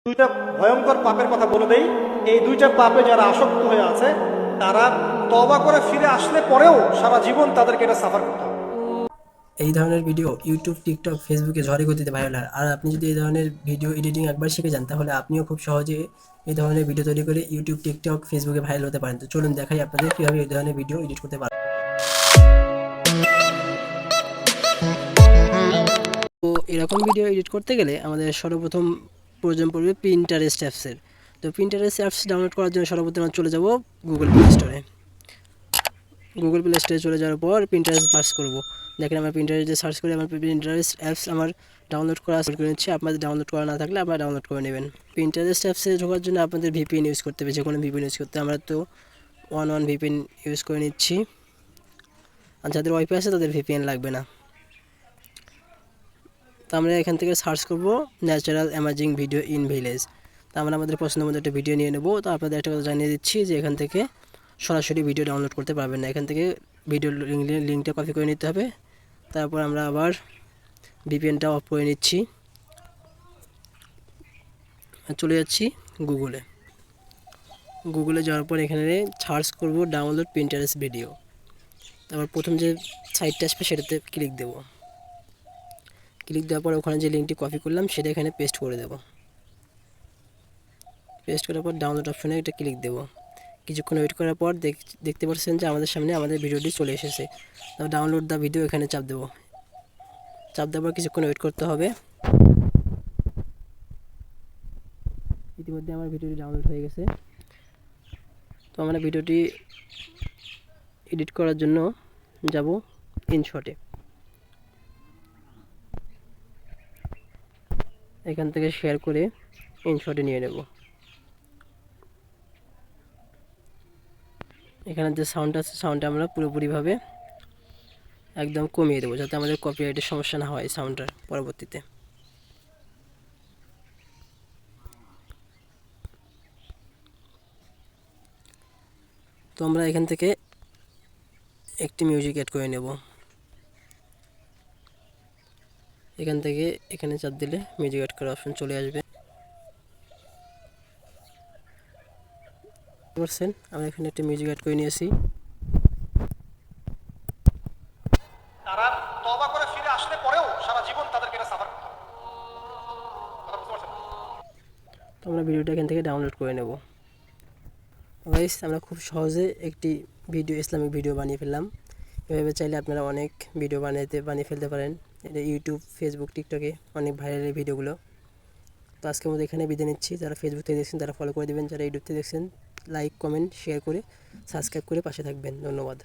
দুইটা ভয়ঙ্কর পাপের কথা বলে দেই। এই দুইটা পাপে যারা আসক্ত হয়ে আছে তারা তওবা করে ফিরে আসলে পরেও সারা জীবন তাদেরকে এটা সাফার করতে হবে। এই ধরনের ভিডিও ইউটিউব, টিকটক, ফেসবুকে ঝড়ে গতিতে ভাইরাল হয়। আর আপনি যদি এই ধরনের ভিডিও এডিটিং একবার শিখে যান, তাহলে আপনিও খুব সহজে এই ধরনের ভিডিও তৈরি করে ইউটিউব, টিকটক, ফেসবুকে ভাইরাল হতে পারেন। তো চলুন দেখাই আপনাদের কীভাবে এই ধরনের ভিডিও এডিট করতে পারেন। তো এরকম ভিডিও এডিট করতে গেলে আমাদের সর্বপ্রথম প্রয়োজন পড়বে পিন্টারেস্ট অ্যাপসের। তো পিন্টারেস্ট অ্যাপস ডাউনলোড করার জন্য সর্বপ্রথম আমরা চলে যাব গুগল প্লে স্টোরে। গুগল প্লে স্টোরে চলে যাওয়ার পর পিন্টারেস্ট সার্চ করব। দেখেন আমার পিন্টারেস্টে সার্চ করে আমার পিন্টারেস্ট অ্যাপস আমার ডাউনলোড করা শুরু করে নিচ্ছে। আপনাদের ডাউনলোড করা না থাকলে আপনারা ডাউনলোড করে নেবেন। পিন্টারেস্ট অ্যাপসে ঢোকার জন্য আপনাদের ভিপিএন ইউজ করতে হবে, যে কোনো ভিপিএন ইউজ করতে। আমরা তো ওয়ান ভিপিএন ইউজ করে নিচ্ছি, আর যাদের ওয়াইফাই আছে তাদের ভিপিএন লাগবে না। তো আমরা এখান থেকে সার্চ করব natural emerging video in village. তো আমরা আমাদের পছন্দ মতো একটা ভিডিও নিয়ে নেব। তো আপনাদের একটা কথা জানিয়ে দিচ্ছি যে এখান থেকে সরাসরি ভিডিও ডাউনলোড করতে পারবেন না, এখান থেকে ভিডিও লিঙ্কটা কপি করে নিতে হবে। তারপর আমরা আবার ভিপিএনটা অফ করে নিচ্ছি, চলে যাচ্ছি গুগলে। গুগলে যাওয়ার পর এখানে সার্চ করব ডাউনলোড পিন্টারেস্ট ভিডিও। তারপর প্রথম যে সাইটটা আসবে সেটাতে ক্লিক দেব। ক্লিক দেওয়ার পর ওখানে যে লিঙ্কটি কপি করলাম সেটা এখানে পেস্ট করে দেব। পেস্ট করার পর ডাউনলোড অপশনে এটা ক্লিক দেব। কিছুক্ষণ ওয়েট করার পর দেখতে পাচ্ছেন যে আমাদের সামনে আমাদের ভিডিওটি চলে এসেছে। তো ডাউনলোড দ্য ভিডিও এখানে চাপ দেব। চাপ দেওয়ার পর কিছুক্ষণ ওয়েট করতে হবে। ইতিমধ্যে আমার ভিডিওটি ডাউনলোড হয়ে গেছে। তো আমরা ভিডিওটি এডিট করার জন্য যাব ইনশটে। এখান থেকে শেয়ার করে ইনশটে নিয়ে নেব। এখানে যে সাউন্ড আছে সাউন্ডটা আমরা পুরোপুরিভাবে একদম কমিয়ে দেবো, যাতে আমাদের কপিরাইটের সমস্যা না হয় সাউন্ডটার পরবর্তীতে। তো আমরা এখান থেকে একটি মিউজিক অ্যাড করে নেব। এখান থেকে এখানে চাপ দিলে মিউজিক অ্যাড করার অপশন চলে আসবে। পারছেন আমরা এখানে একটা মিউজিক অ্যাড করে নিয়েছি। তারা তওবা করে ফিরে আসলে পরেও সারা জীবন তাদেরকে এটা সাফার করতে হবে। কথা বুঝতে পারছেন? তো আমরা ভিডিওটা এখান থেকে ডাউনলোড করে নেব। গাইস, আমরা খুব সহজে একটি ইসলামিক ভিডিও বানিয়ে ফেললাম। এভাবে চাইলে আপনারা অনেক ভিডিও বানিয়ে ফেলতে পারেন। এটা ইউটিউব, ফেসবুক, টিকটকে অনেক ভাইরাল এই ভিডিওগুলো। তো আজকের মধ্যে এখানে বিদায় নিচ্ছি। যারা ফেসবুক থেকে দেখছেন তারা ফলো করে দেবেন, যারা ইউটিউব থেকে দেখছেন লাইক, কমেন্ট, শেয়ার করে সাবস্ক্রাইব করে পাশে থাকবেন। ধন্যবাদ।